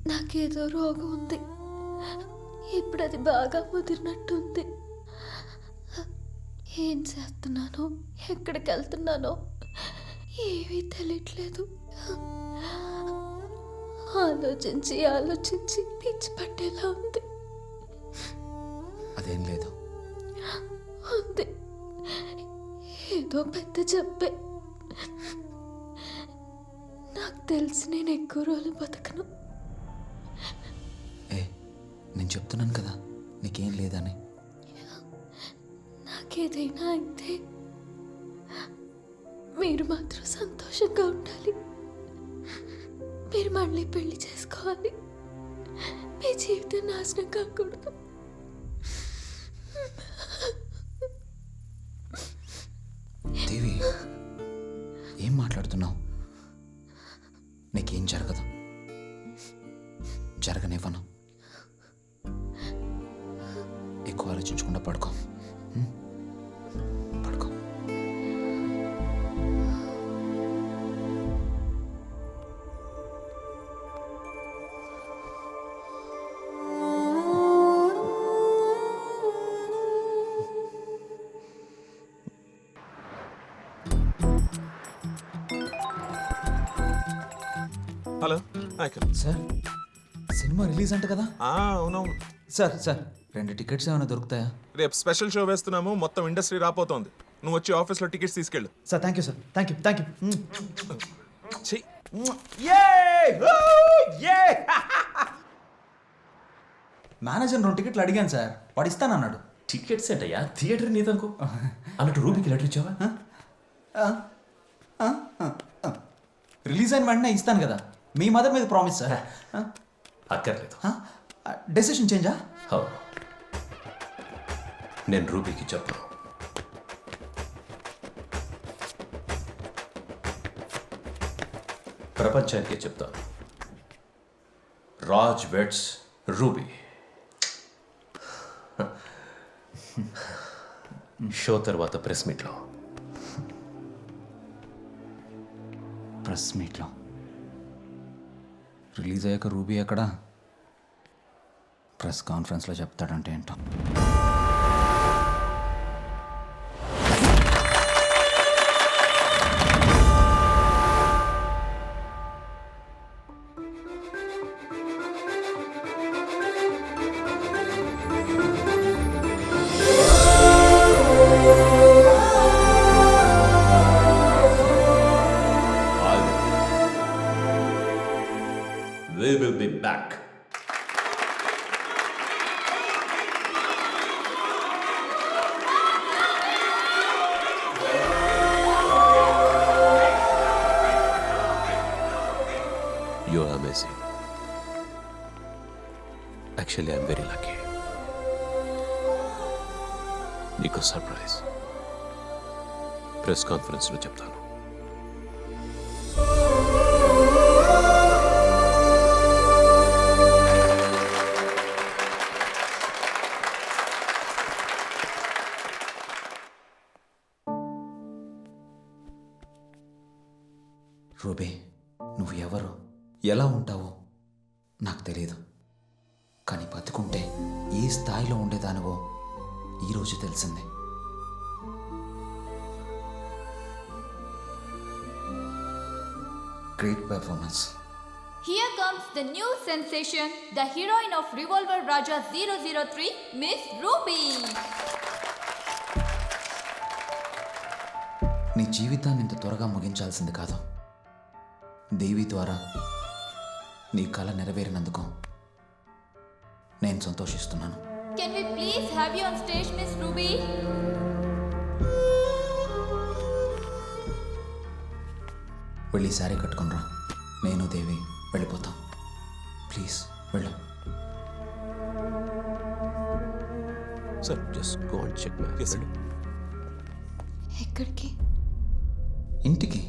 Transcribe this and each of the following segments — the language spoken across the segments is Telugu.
నాకేదో రోగం ఉంది. ఇప్పుడు అది బాగా ముదిరినట్టుంది. ఏం చేస్తున్నానో, ఎక్కడికి వెళ్తున్నానో ఏమీ తెలియట్లేదు. ఆలోచించి ఆలోచించి పిచ్చి పట్టేలా ఉంది. అదేం లేదు. ఉంది, ఏదో పెద్ద చెప్పే. నాకు తెలిసి నేను ఎక్కువ రోజులు బతకను. నేను చెప్తున్నాను కదా నీకేం లేదని. నాకేదైనా అయితే మీరు మాత్రం సంతోషంగా ఉండాలి. మీరు మళ్ళీ పెళ్లి చేసుకోవాలి. మీ జీవితం నాశనం కాకూడదు. దేవి, ఏం మాట్లాడుతున్నావు? నీకేం జరగదు, జరగనివ్వను. ఎక్కువ ఆలోచించకుండా పడుకో. పడుకో. హలో సార్, సినిమా రిలీజ్ అంట కదా? అవునవును సార్ 2 టికెట్స్ ఏమైనా దొరుకుతాయా? రేపు స్పెషల్ షో వేస్తున్నాము, మొత్తం ఇండస్ట్రీ రాపోతోంది. నువ్వు వచ్చి ఆఫీస్లో టికెట్స్ తీసుకెళ్ళు. Sir thank you sir, thank you. చెయ్యి. మేనేజర్ 2 టికెట్లు అడిగాను సార్, వాడు ఇస్తానన్నాడు. టికెట్స్ ఏంటయ్యా, థియేటర్ నీదనుకో. అన్నట్టు రూబీకి లెటర్ ఇచ్చావా? రిలీజ్ అయిన వెంటనే ఇస్తాను కదా, మీ మదర్ మీద ప్రామిస్ సార్. అక్కర్లేదు. డెసిషన్ చేంజా? అవును, నేను రూబీకి చెప్పను. ప్రపంచానికే చెప్తాను, రాజ్ వెట్స్ రూబీ. షో తర్వాత ప్రెస్ మీట్లో. ప్రెస్ మీట్లో రిలీజ్ అయ్యాక రూబీ ఎక్కడ? ప్రెస్ కాన్ఫరెన్స్లో చెప్తాడంటే ఏంటో. We will be back. You're amazing. Actually, I'm very lucky. నీకు సర్ప్రైజ్ ప్రెస్ కాన్ఫరెన్స్లో చెప్తాను. రూబీ, నువ్వు ఎవరు, ఎలా ఉంటావో నాకు తెలియదు, కానీ బతుకుంటే ఏ స్థాయిలో ఉండేదానివో ఈరోజు తెలిసింది. Great performance. Here comes the new sensation, the heroine of Revolver Raja 003, Miss Ruby. నీ జీవితాన్ని ఇంత త్వరగా ముగించాల్సింది కాదు. దేవి ద్వారా నీ కళ నెరవేరినందుకు నేను సంతోషిస్తున్నాను. Can we please have you on stage, Miss Ruby? వెళ్ళి శారీ కట్టుకునిరా, నేను దేవి వెళ్ళిపోతాం. ప్లీజ్ వెళ్ళు. Sir just go and check my. ఎక్కడికి? ఇంటికి.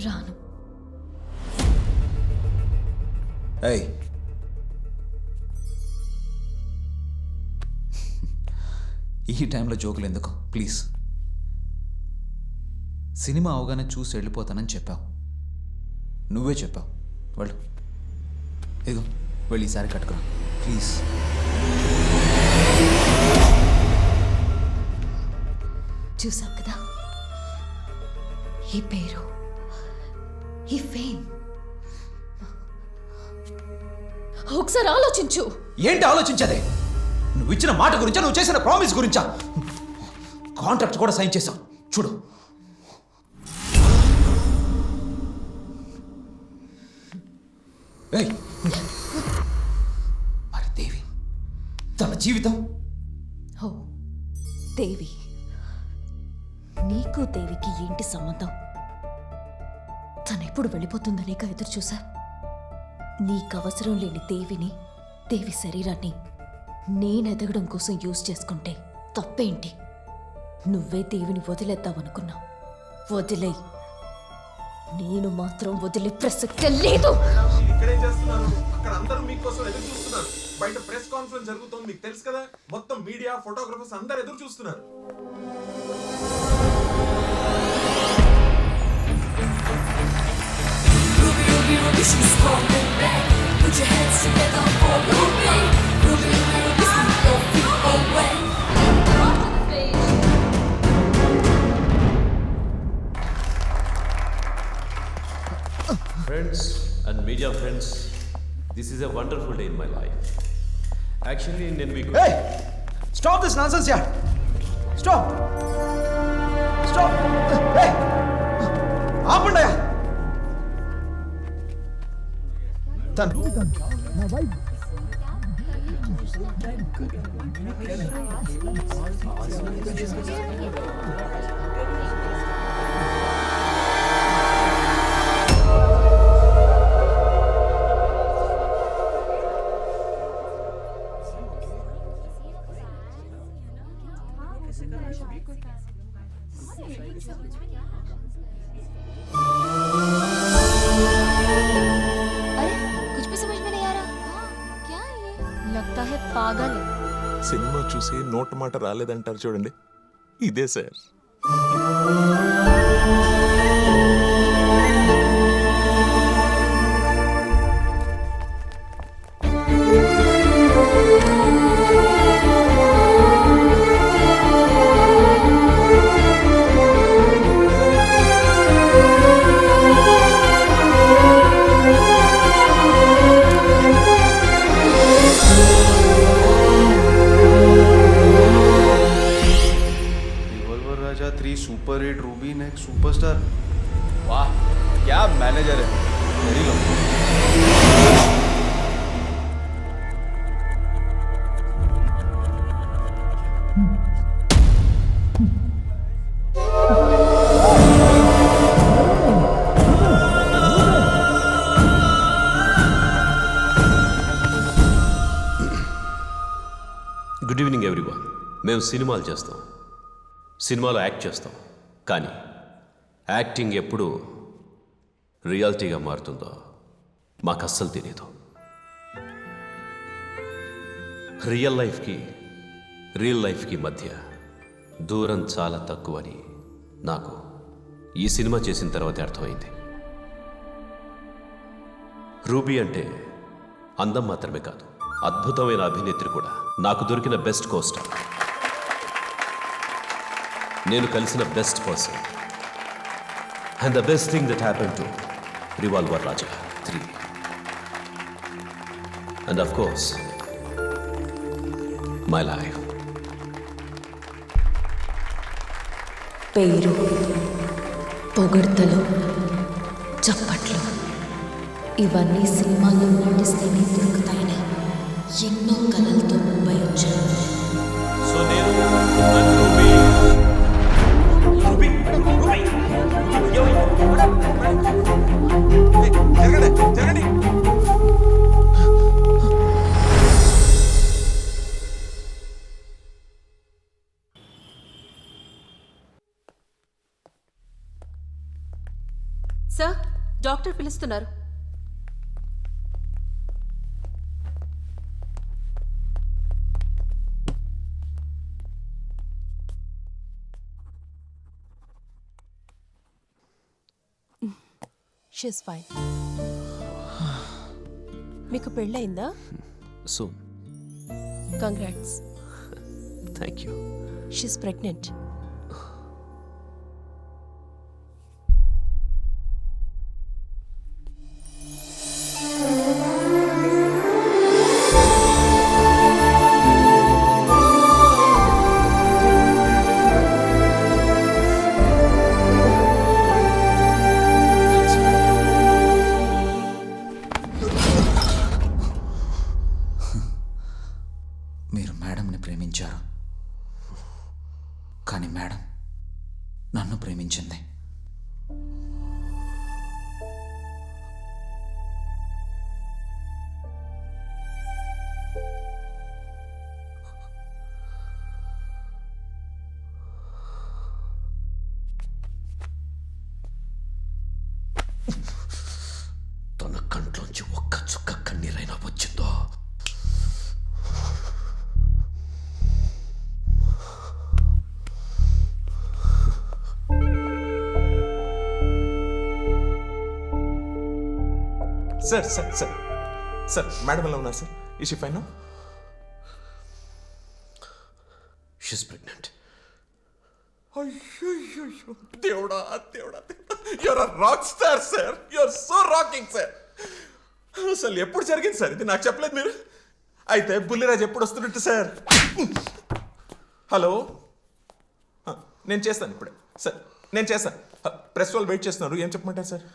రాను. ఏయ్, ఈ టైంలో జోకులు ఎందుకు ప్లీజ్. సినిమా అవగానే చూసి వెళ్ళిపోతానని చెప్పావు, నువ్వే చెప్పావు. వెళ్ళు, ఇదిగో వెళ్ళి ఈసారి కట్టుకురా ప్లీజ్. చూసావు కదా, ఈ పేరు, ఈ ఫేమ్. ఒకసారి ఆలోచించు. ఏంటి ఆలోచించదే? నువ్వు ఇచ్చిన మాట గురించా, నువ్వు చేసిన ప్రామిస్ గురించా? కాంట్రాక్ట్ కూడా సైన్ చేశావు చూడు. ఏయ్, మరి దేవి, తన జీవితం? ఓ దేవి, నీకు దేవికి ఏంటి సంబంధం? తనెప్పుడు వెళ్ళిపోతుందనేక ఎదురు చూసా. నీకవసరం లేని దేవిని, దేవి శరీరాన్ని నేనెదగడం కోసం యూజ్ చేసుకుంటే తప్పేంటి? నువ్వే దేవిని వదిలేద్దామనుకున్నావు. వదిలేయ్. నేను మాత్రం వదిలే ప్రసక్తే లేదు. ఇక్కడేం చేస్తున్నారు? అక్కడ అందరూ మీకోసం ఎదురు చూస్తున్నారు. బయట ప్రెస్ కాన్ఫరెన్స్ జరుగుతుంది, మీకు తెలుసు కదా. మొత్తం మీడియా, ఫోటోగ్రఫర్స్ అందరు ఎదురు చూస్తున్నారు. She's coming back. Put your hands together for Ruby. Ruby, Ruby, sweep your feet away. Friends and media friends, this is a wonderful day in my life. Actually, నేను మీకు Hey! Stop this nonsense here! Stop! Stop! Hey! ఆపండి! తను సినిమా చూసి నోట మాట రాలేదంటారు చూడండి, ఇదే sir. Super hit Ruby next superstar. वाह, क्या मैनेजर है. Very low. Good evening everyone. మేము సినిమాలు చేస్తాం, సినిమాలో యాక్ట్ చేస్తాం, కానీ యాక్టింగ్ ఎప్పుడు రియాలిటీగా మారుతుందో మాకు అస్సలు తెలియదు. రియల్ లైఫ్కి మధ్య దూరం చాలా తక్కువని నాకు ఈ సినిమా చేసిన తర్వాతే అర్థమైంది. రూబీ అంటే అందం మాత్రమే కాదు, అద్భుతమైన అభినేత్రి కూడా. నాకు దొరికిన బెస్ట్ కోస్టార్, నేను కలిసిన best person, and the best thing that happen to revolver Raja 3, and of course my life. పేరు, పొగడ్తలు, చప్పట్లు ఇవన్నీ సినిమాల్లో నటిస్తేనే దొరుకుతాయని ఎన్నో కలలతో ముంబై వచ్చాను. సో నేను జరగండి. సార్, డాక్టర్ పిలుస్తున్నారు. She's fine. మీకు పెళ్ళయిందా? Soon. Congrats. Thank you. She's pregnant. మీరు మేడంని ప్రేమించారు, కానీ మేడం నన్ను ప్రేమించింది. తన కంట్లోంచి ఒక్క చుక్క కన్నీరైనా వచ్చిందో sir sir sir sir madam ఎలా ఉన్నారు సార్? ఈ షిఫ్ అయినా షీస్ ప్రెగ్నెంట్. అయ్యో దేవుడా దేవుడా you're a rock star sir. You're so rocking sir. అసలు ఎప్పుడు జరిగింది సార్ ఇది? నాకు చెప్పలేదు మీరు. అయితే బుల్లిరాజ్ ఎప్పుడు వస్తున్నట్టు సార్? హలో, నేను చేస్తాను ఇప్పుడే సార్. నేను చేస్తాను. ప్రెస్ వాళ్ళు వెయిట్ చేస్తున్నారు. ఏం చెప్పమంటారు sir?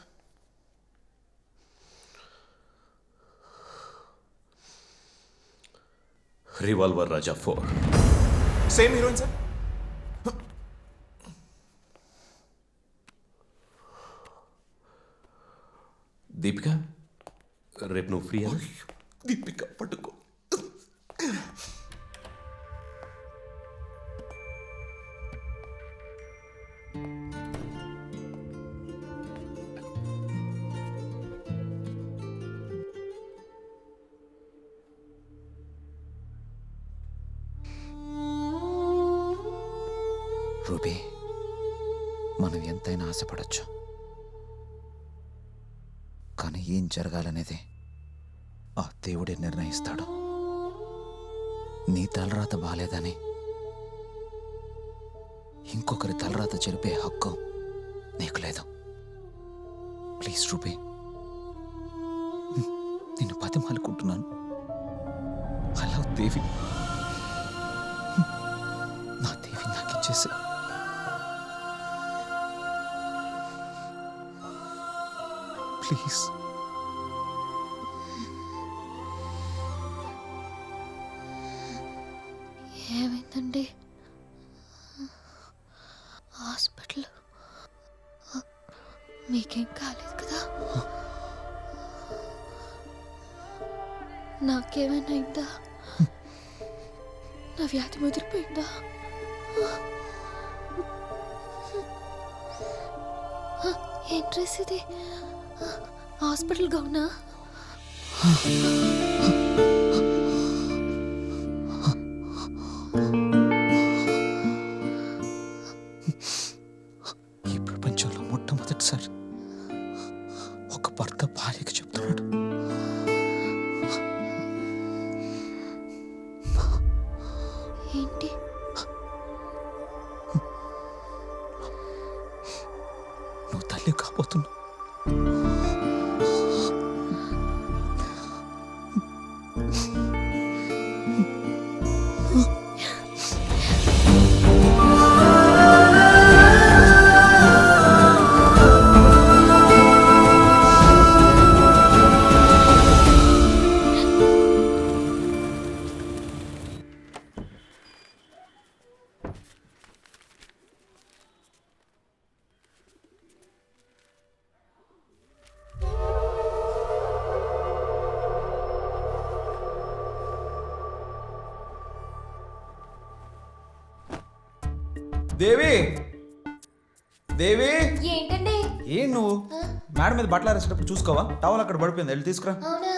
Revolver Raja 4. Same heroine sir. Deepika, రేపు నువ్వు ఫ్రీ అని? దీపిక పట్టుకో. రూబీ, మనం ఎంతైనా ఆశపడచ్చు, కానీ ఏం జరగాలనేది ఆ దేవుడే నిర్ణయిస్తాడు. నీ తలరాత బాలేదని ఇంకొకరి తలరాత చెరిపే హక్కు నీకు లేదు. ప్లీజ్ రూబీ, నిన్ను బతిమాలుకుంటున్నాను. అలా దేవి, నా దేవి నాకు ఇచ్చేసి ప్లీజ్. ఏమైందండి? హాస్పిటల్ మీకేం కాలేదు కదా? నాకేమైనా అయిందా? నా వ్యాధి ముదిరిపోయిందా? ఏం డ్రెస్ ఇది? హాస్పిటల్ గౌనా? ఈ ప్రపంచంలో మొట్టమొదటిసారి ఒక భర్త భార్యకి చెప్తున్నాడు, ఏంటి? నువ్వు తల్లి కాబోతున్నావు. దేవి, దేవి, ఏంటండి? ఏం నువ్వు మేడం మీద బట్టలు ఆరేసేటప్పుడు చూసుకోవా? టవల్ అక్కడ పడిపోయింది, వెళ్ళి తీసుకురా. అవునా?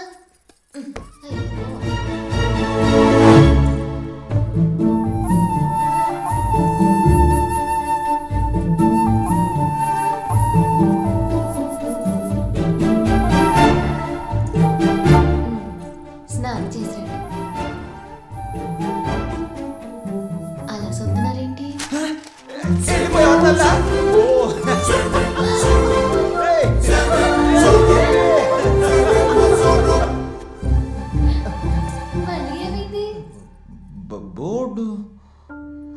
వెళ్ళిపోయావా తల్లా? ఓ. ఏయ్. మళ్ళీ ఏమైంది? బోర్డు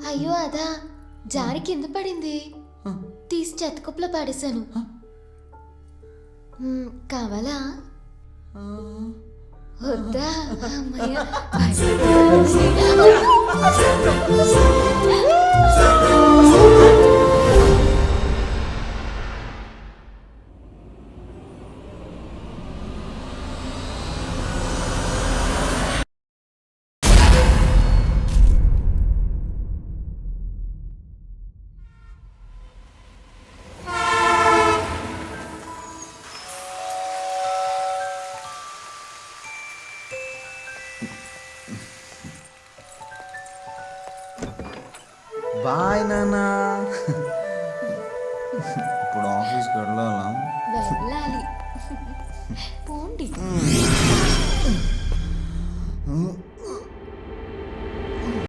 అయ్యో అదా జారి కింద పడింది. తీసి చెత్తకుప్పలో పాడేశాను. కావాలా? వద్దా? అమ్మయ్య. బాయ్ నానా. ఇప్పుడు ఆఫీస్కి వెళ్ళాలా? వెళ్ళాలి. పోండి.